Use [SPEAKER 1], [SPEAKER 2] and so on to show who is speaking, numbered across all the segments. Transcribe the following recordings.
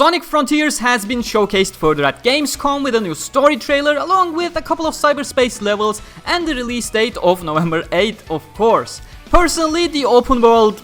[SPEAKER 1] Sonic Frontiers has been showcased further at Gamescom with a new story trailer along with a couple of Cyberspace levels and the release date of November 8th, of course. Personally, the open world,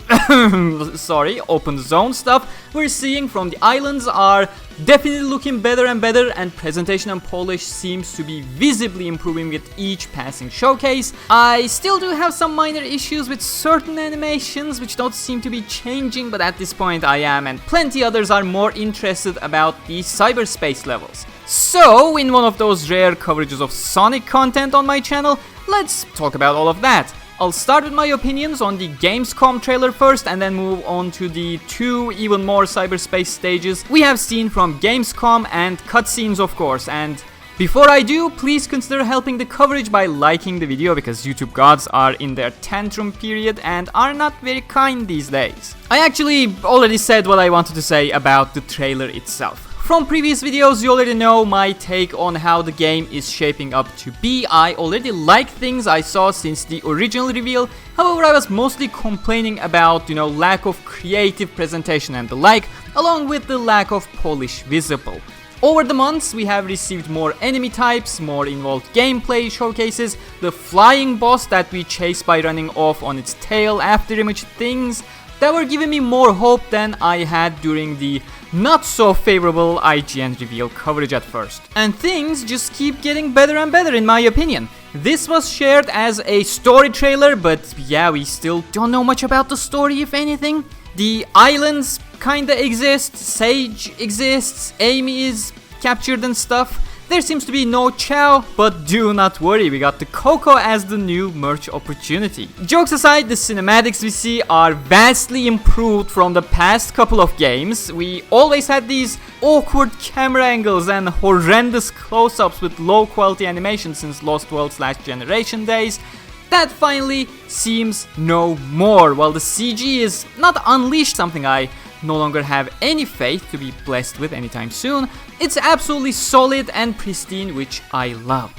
[SPEAKER 1] open zone stuff we're seeing from the islands are definitely looking better and better, and presentation and polish seems to be visibly improving with each passing showcase. I still do have some minor issues with certain animations which don't seem to be changing, but at this point I am, and plenty others are more interested about the Cyberspace levels. So, in one of those rare coverages of Sonic content on my channel, let's talk about all of that. I'll start with my opinions on the Gamescom trailer first and then move on to the two even more Cyberspace stages we have seen from Gamescom and cutscenes, of course. And before I do, please consider helping the coverage by liking the video, because YouTube gods are in their tantrum period and are not very kind these days. I actually already said what I wanted to say about the trailer itself. From previous videos, you already know my take on how the game is shaping up to be. I already like things I saw since the original reveal. However, I was mostly complaining about, lack of creative presentation and the like, along with the lack of polish visible. Over the months, we have received more enemy types, more involved gameplay showcases, the flying boss that we chase by running off on its tail after image, things that were giving me more hope than I had during the not so favorable IGN reveal coverage at first. And things just keep getting better and better in my opinion. This was shared as a story trailer, but yeah, we still don't know much about the story, if anything. The islands kinda exist, Sage exists, Amy is captured and stuff. There seems to be no Chow, but do not worry, we got the Coco as the new merch opportunity. Jokes aside, the cinematics we see are vastly improved from the past couple of games. We always had these awkward camera angles and horrendous close-ups with low quality animation since Lost World's last generation days. That finally seems no more, while the CG is not unleashed, something I no longer have any faith to be blessed with anytime soon. It's absolutely solid and pristine, which I love.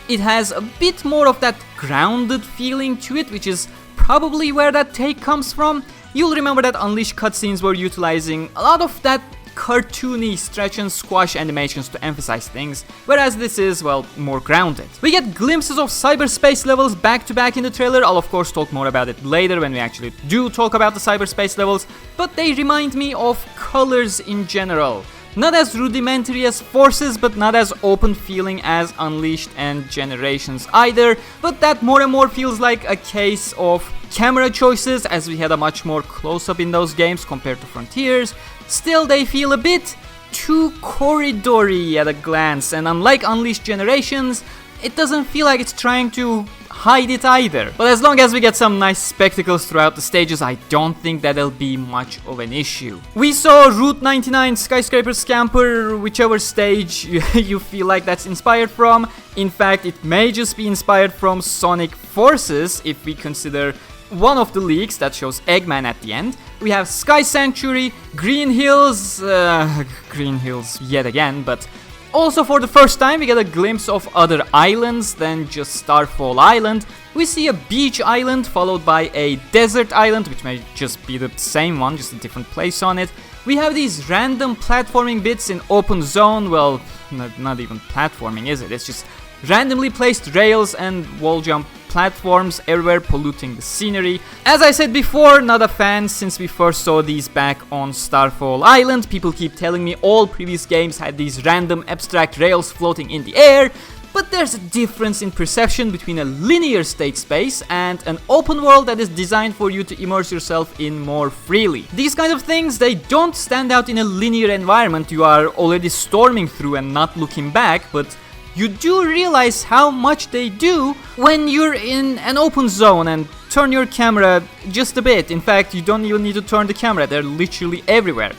[SPEAKER 1] It has a bit more of that grounded feeling to it, which is probably where that take comes from. You'll remember that Unleashed cutscenes were utilizing a lot of that cartoony stretch and squash animations to emphasize things, whereas this is, well, more grounded. We get glimpses of Cyberspace levels back to back in the trailer. I'll of course talk more about it later when we actually do talk about the Cyberspace levels, but they remind me of colors in general. Not as rudimentary as Forces, but not as open feeling as Unleashed and Generations either, but that more and more feels like a case of camera choices, as we had a much more close-up in those games compared to Frontiers. Still, they feel a bit too corridory at a glance, and unlike Unleashed Generations, it doesn't feel like it's trying to hide it either. But as long as we get some nice spectacles throughout the stages, I don't think that'll be much of an issue. We saw Route 99, Skyscraper Scamper, whichever stage you feel like that's inspired from. In fact, it may just be inspired from Sonic Forces if we consider one of the leaks that shows Eggman at the end. We have Sky Sanctuary, Green Hills yet again, but also for the first time we get a glimpse of other islands than just Starfall Island. We see a beach island followed by a desert island, which may just be the same one, just a different place on it. We have these random platforming bits in open zone, well, not even platforming, is it? It's just randomly placed rails and wall jump platforms everywhere, polluting the scenery. As I said before, not a fan since we first saw these back on Starfall Island. People keep telling me all previous games had these random abstract rails floating in the air, but there's a difference in perception between a linear state space and an open world that is designed for you to immerse yourself in more freely. These kind of things, they don't stand out in a linear environment you are already storming through and not looking back, but you do realize how much they do when you're in an open zone and turn your camera just a bit. In fact, you don't even need to turn the camera, they're literally everywhere.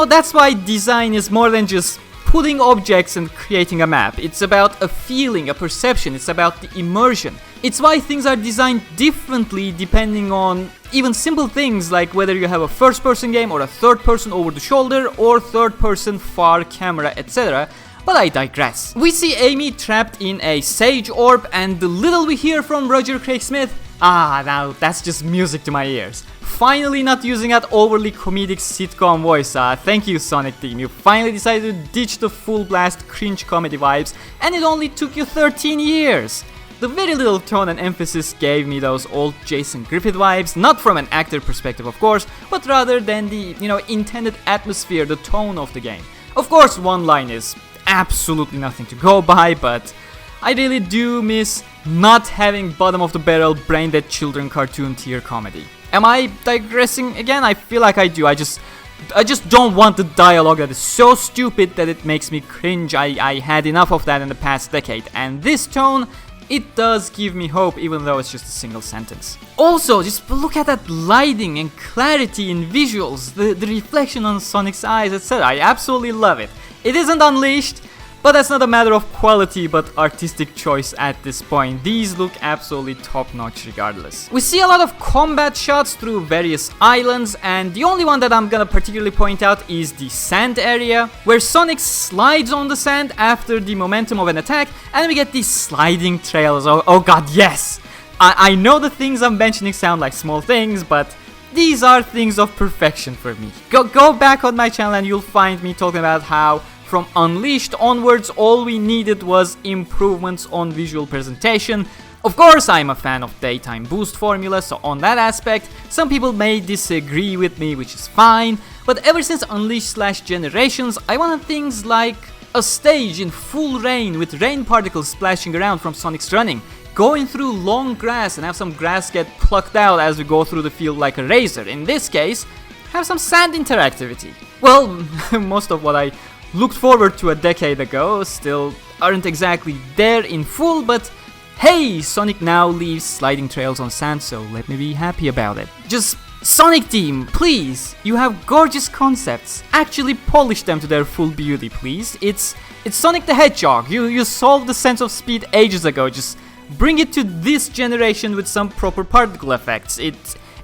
[SPEAKER 1] That's why design is more than just putting objects and creating a map. It's about a feeling, a perception, it's about the immersion. It's why things are designed differently depending on even simple things like whether you have a first-person game or a third-person over-the-shoulder or third-person far camera, etc. But I digress. We see Amy trapped in a Sage orb, and the little we hear from Roger Craig Smith, Ah, now that's just music to my ears. Finally not using that overly comedic sitcom voice. Thank you, Sonic team. You finally decided to ditch the full blast cringe comedy vibes, and it only took you 13 years. The very little tone and emphasis gave me those old Jason Griffith vibes, not from an actor perspective of course, but rather than the, intended atmosphere, the tone of the game. Of course, one line is absolutely nothing to go by, but I really do miss not having bottom of the barrel brain dead children cartoon tier comedy. Am I digressing again? I feel like I do. I just don't want the dialogue that is so stupid that it makes me cringe. I had enough of that in the past decade, and this tone, it does give me hope, even though it's just a single sentence. Also, just look at that lighting and clarity in visuals, the reflection on Sonic's eyes, etc. I absolutely love it. It isn't Unleashed, but that's not a matter of quality but artistic choice at this point. These look absolutely top-notch regardless. We see a lot of combat shots through various islands, and the only one that I'm gonna particularly point out is the sand area, where Sonic slides on the sand after the momentum of an attack, and we get these sliding trails. Oh god, yes! I know the things I'm mentioning sound like small things, but these are things of perfection for me. Go back on my channel and you'll find me talking about how from Unleashed onwards, all we needed was improvements on visual presentation. Of course, I'm a fan of daytime boost formula, so on that aspect, some people may disagree with me, which is fine, but ever since Unleashed/Generations, I wanted things like a stage in full rain with rain particles splashing around from Sonic's running, going through long grass and have some grass get plucked out as we go through the field like a razor. In this case, have some sand interactivity. Well, most of what I looked forward to a decade ago still aren't exactly there in full, but hey, Sonic now leaves sliding trails on sand, so let me be happy about it. Just Sonic team, please, you have gorgeous concepts. Actually polish them to their full beauty, please. It's Sonic the Hedgehog. You solved the sense of speed ages ago. Just bring it to this generation with some proper particle effects. It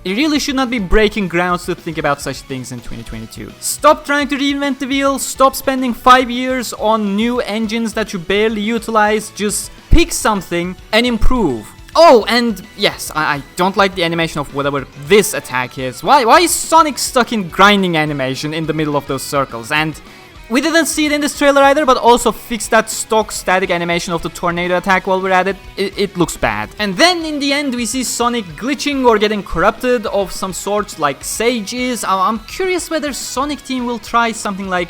[SPEAKER 1] really should not be breaking grounds to think about such things in 2022. Stop trying to reinvent the wheel, stop spending 5 years on new engines that you barely utilize, just pick something and improve. Oh, and yes, I don't like the animation of whatever this attack is. Why is Sonic stuck in grinding animation in the middle of those circles? And we didn't see it in this trailer either, but also fix that stock static animation of the tornado attack while we're at it. It looks bad. And then in the end we see Sonic glitching or getting corrupted of some sort like Sage is. I'm curious whether Sonic team will try something like,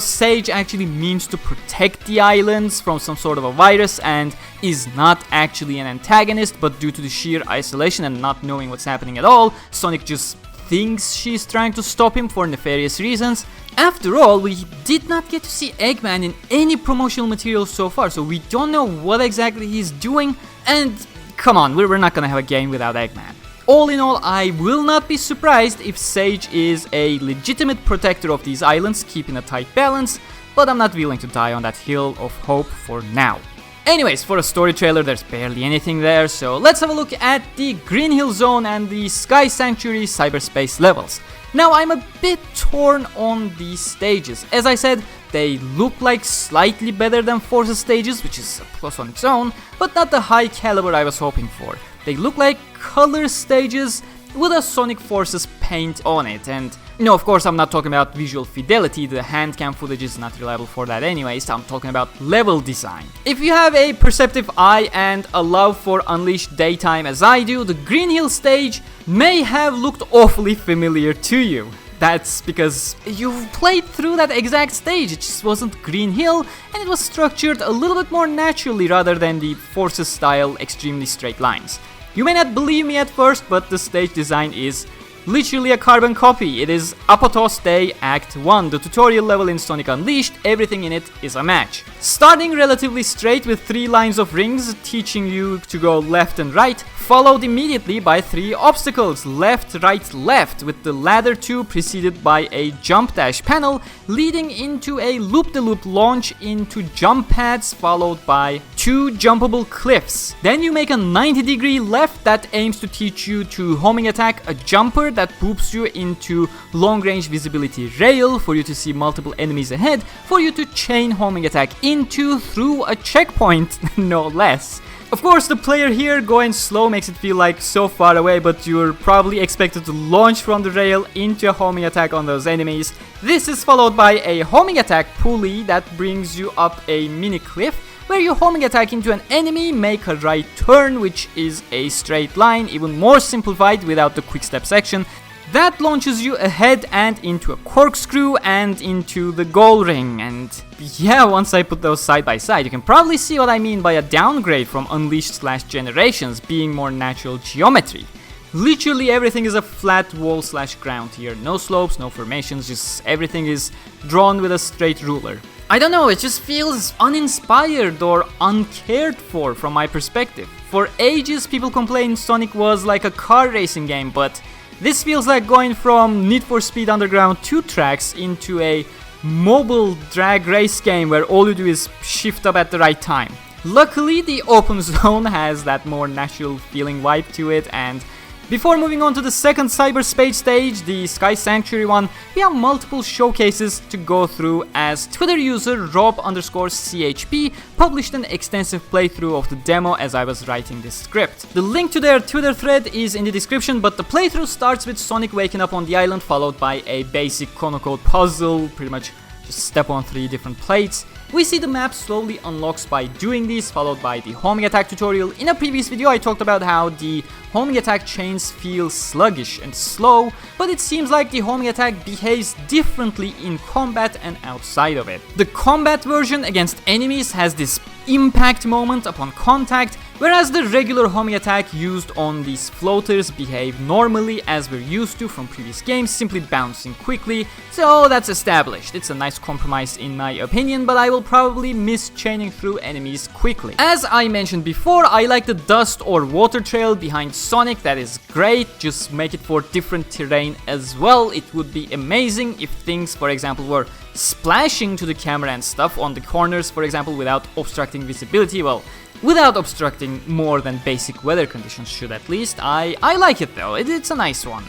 [SPEAKER 1] Sage actually means to protect the islands from some sort of a virus and is not actually an antagonist, but due to the sheer isolation and not knowing what's happening at all, Sonic just thinks she's trying to stop him for nefarious reasons. After all, we did not get to see Eggman in any promotional material so far, so we don't know what exactly he's doing, and come on, we're not gonna have a game without Eggman. All in all, I will not be surprised if Sage is a legitimate protector of these islands, keeping a tight balance, but I'm not willing to die on that hill of hope for now. Anyways, for a story trailer, there's barely anything there, so let's have a look at the Green Hill Zone and the Sky Sanctuary Cyberspace levels. Now, I'm a bit torn on these stages. As I said, they look like slightly better than Force's stages, which is a plus on its own, but not the high caliber I was hoping for. They look like color stages with a Sonic Forces paint on it, and of course I'm not talking about visual fidelity, the hand cam footage is not reliable for that anyways, I'm talking about level design. If you have a perceptive eye and a love for Unleashed daytime as I do, the Green Hill stage may have looked awfully familiar to you. That's because you've played through that exact stage, it just wasn't Green Hill, and it was structured a little bit more naturally rather than the Forces style extremely straight lines. You may not believe me at first, but the stage design is literally a carbon copy. It is Apotos Day Act 1, the tutorial level in Sonic Unleashed. Everything in it is a match. Starting relatively straight with 3 lines of rings teaching you to go left and right, followed immediately by 3 obstacles, left, right, left, with the ladder 2 preceded by a jump dash panel leading into a loop-de-loop launch into jump pads, followed by 2 2 jumpable cliffs. Then you make a 90-degree left that aims to teach you to homing attack a jumper that boops you into long-range visibility rail for you to see multiple enemies ahead, for you to chain homing attack into through a checkpoint, no less. Of course, the player here going slow makes it feel like so far away, but you're probably expected to launch from the rail into a homing attack on those enemies. This is followed by a homing attack pulley that brings you up a mini cliff, where you homing attack into an enemy, make a right turn, which is a straight line, even more simplified without the quick step section. That launches you ahead and into a corkscrew and into the goal ring. And yeah, once I put those side by side, you can probably see what I mean by a downgrade from Unleashed/Generations being more natural geometry. Literally everything is a flat wall/ground here. No slopes, no formations, just everything is drawn with a straight ruler. I don't know, it just feels uninspired or uncared for from my perspective. For ages people complained Sonic was like a car racing game, but this feels like going from Need for Speed Underground 2 tracks into a mobile drag race game where all you do is shift up at the right time. Luckily, the open zone has that more natural feeling vibe to it, and before moving on to the second Cyberspace stage, the Sky Sanctuary one, we have multiple showcases to go through as Twitter user Rob_CHP published an extensive playthrough of the demo as I was writing this script. The link to their Twitter thread is in the description, but the playthrough starts with Sonic waking up on the island, followed by a basic chronocode puzzle, pretty much just step on 3 different plates. We see the map slowly unlocks by doing these, followed by the homing attack tutorial. In a previous video I talked about how the homing attack chains feel sluggish and slow, but it seems like the homing attack behaves differently in combat and outside of it. The combat version against enemies has this impact moment upon contact, whereas the regular homing attack used on these floaters behave normally as we're used to from previous games, simply bouncing quickly, so that's established. It's a nice compromise in my opinion, but I will probably miss chaining through enemies quickly. As I mentioned before, I like the dust or water trail behind Sonic, that is great, just make it for different terrain as well. It would be amazing if things, for example, were splashing to the camera and stuff on the corners, for example, without obstructing visibility. Well, without obstructing more than basic weather conditions should at least. I like it though, it's a nice one.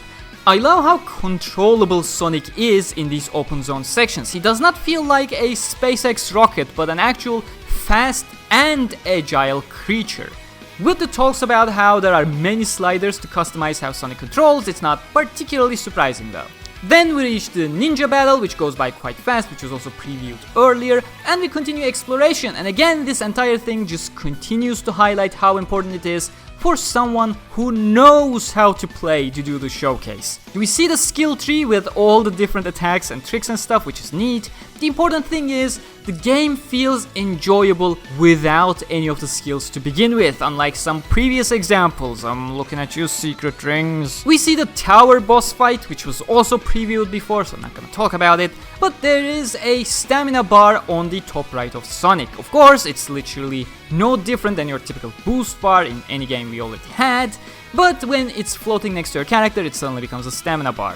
[SPEAKER 1] I love how controllable Sonic is in these open zone sections. He does not feel like a SpaceX rocket, but an actual fast and agile creature. With the talks about how there are many sliders to customize how Sonic controls, it's not particularly surprising though. Then we reach the ninja battle, which goes by quite fast, which was also previewed earlier, and we continue exploration, and again this entire thing just continues to highlight how important it is for someone who knows how to play to do the showcase. We see the skill tree with all the different attacks and tricks and stuff, which is neat. The important thing is the game feels enjoyable without any of the skills to begin with, unlike some previous examples. I'm looking at you, Secret Rings. We see the tower boss fight, which was also previewed before, so I'm not gonna talk about it, but there is a stamina bar on the top right of Sonic. Of course, it's literally no different than your typical boost bar in any game we already had, but when it's floating next to your character, it suddenly becomes a stamina bar.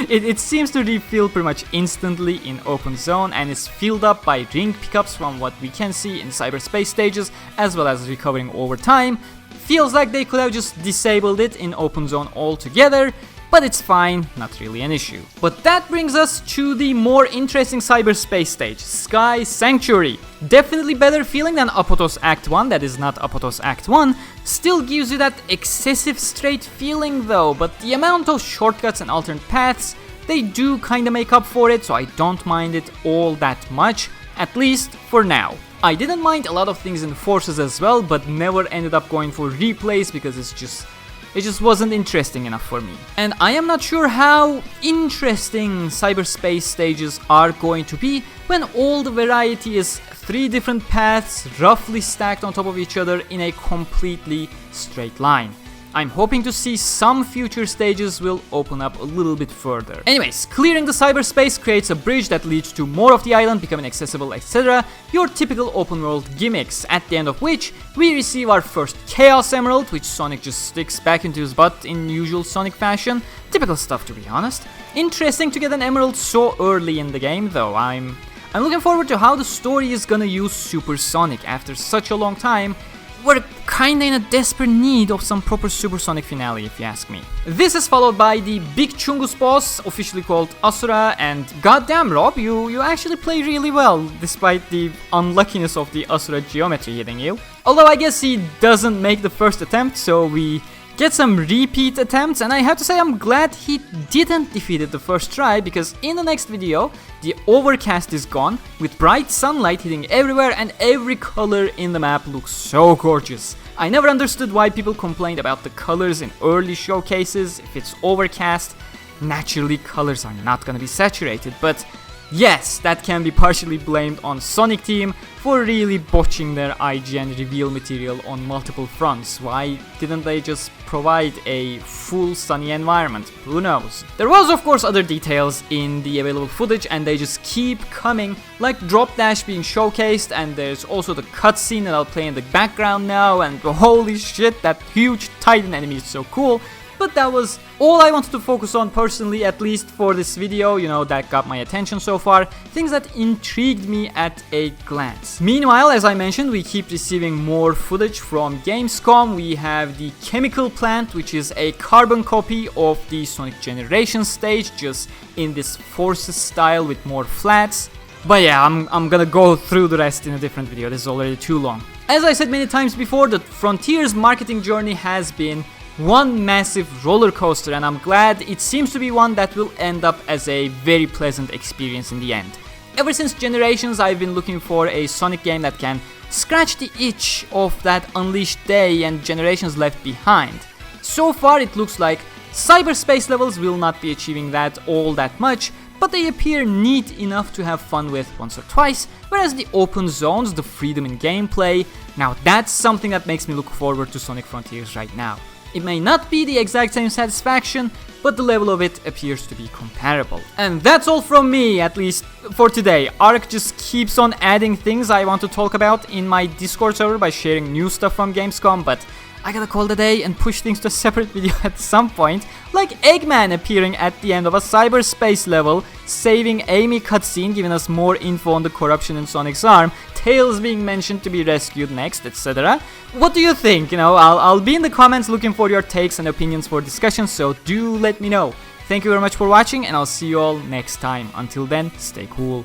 [SPEAKER 1] It seems to refill pretty much instantly in open zone and is filled up by ring pickups from what we can see in Cyberspace stages, as well as recovering over time. Feels like they could have just disabled it in open zone altogether, but it's fine, not really an issue. But that brings us to the more interesting Cyberspace stage, Sky Sanctuary. Definitely better feeling than Apotos Act 1, that is not Apotos Act 1. Still gives you that excessive straight feeling though, but the amount of shortcuts and alternate paths, they do kinda make up for it, so I don't mind it all that much, at least for now. I didn't mind a lot of things in the forces as well, but never ended up going for replays because it just wasn't interesting enough for me. And I am not sure how interesting Cyberspace stages are going to be when all the variety is 3 different paths roughly stacked on top of each other in a completely straight line. I'm hoping to see some future stages will open up a little bit further. Anyways, clearing the cyberspace creates a bridge that leads to more of the island becoming accessible, etc. Your typical open world gimmicks, at the end of which we receive our first Chaos Emerald, which Sonic just sticks back into his butt in usual Sonic fashion. Typical stuff, to be honest. Interesting to get an emerald so early in the game though. I'm I'm looking forward to how the story is gonna use Supersonic after such a long time. We're kinda in a desperate need of some proper Supersonic finale, if you ask me. This is followed by the big Chungus boss, officially called Asura, and goddamn Rob, you actually play really well, despite the unluckiness of the Asura geometry hitting you. Although I guess he doesn't make the first attempt, so we get some repeat attempts, and I have to say I'm glad he didn't defeat it the first try, because in the next video, the overcast is gone, with bright sunlight hitting everywhere and every color in the map looks so gorgeous. I never understood why people complained about the colors in early showcases. If it's overcast, naturally colors are not gonna be saturated, but yes, that can be partially blamed on Sonic Team for really botching their IGN reveal material on multiple fronts. Why didn't they just provide a full sunny environment? Who knows? There was of course other details in the available footage, and they just keep coming, like Drop Dash being showcased, and there's also the cutscene that I'll play in the background now, and holy shit, that huge Titan enemy is so cool. But that was all I wanted to focus on personally, at least for this video, you know, that got my attention so far, things that intrigued me at a glance. Meanwhile, as I mentioned, we keep receiving more footage from Gamescom. We have the chemical plant, which is a carbon copy of the Sonic Generations stage, just in this Forces style with more flats. But yeah, I'm gonna go through the rest in a different video, this is already too long. As I said many times before, the Frontiers marketing journey has been one massive roller coaster, and I'm glad it seems to be one that will end up as a very pleasant experience in the end. Ever since Generations, I've been looking for a Sonic game that can scratch the itch of that Unleashed day and Generations left behind. So far it looks like Cyberspace levels will not be achieving that all that much, but they appear neat enough to have fun with once or twice, whereas the open zones, the freedom in gameplay, now that's something that makes me look forward to Sonic Frontiers right now. It may not be the exact same satisfaction, but the level of it appears to be comparable. And that's all from me, at least for today. Ark just keeps on adding things I want to talk about in my Discord server by sharing new stuff from Gamescom, but I gotta call it a day and push things to a separate video at some point, like Eggman appearing at the end of a Cyberspace level, saving Amy cutscene, giving us more info on the corruption in Sonic's arm, Tails being mentioned to be rescued next, etc. What do you think? You know, I'll be in the comments looking for your takes and opinions for discussion, so do let me know. Thank you very much for watching, and I'll see you all next time. Until then, stay cool.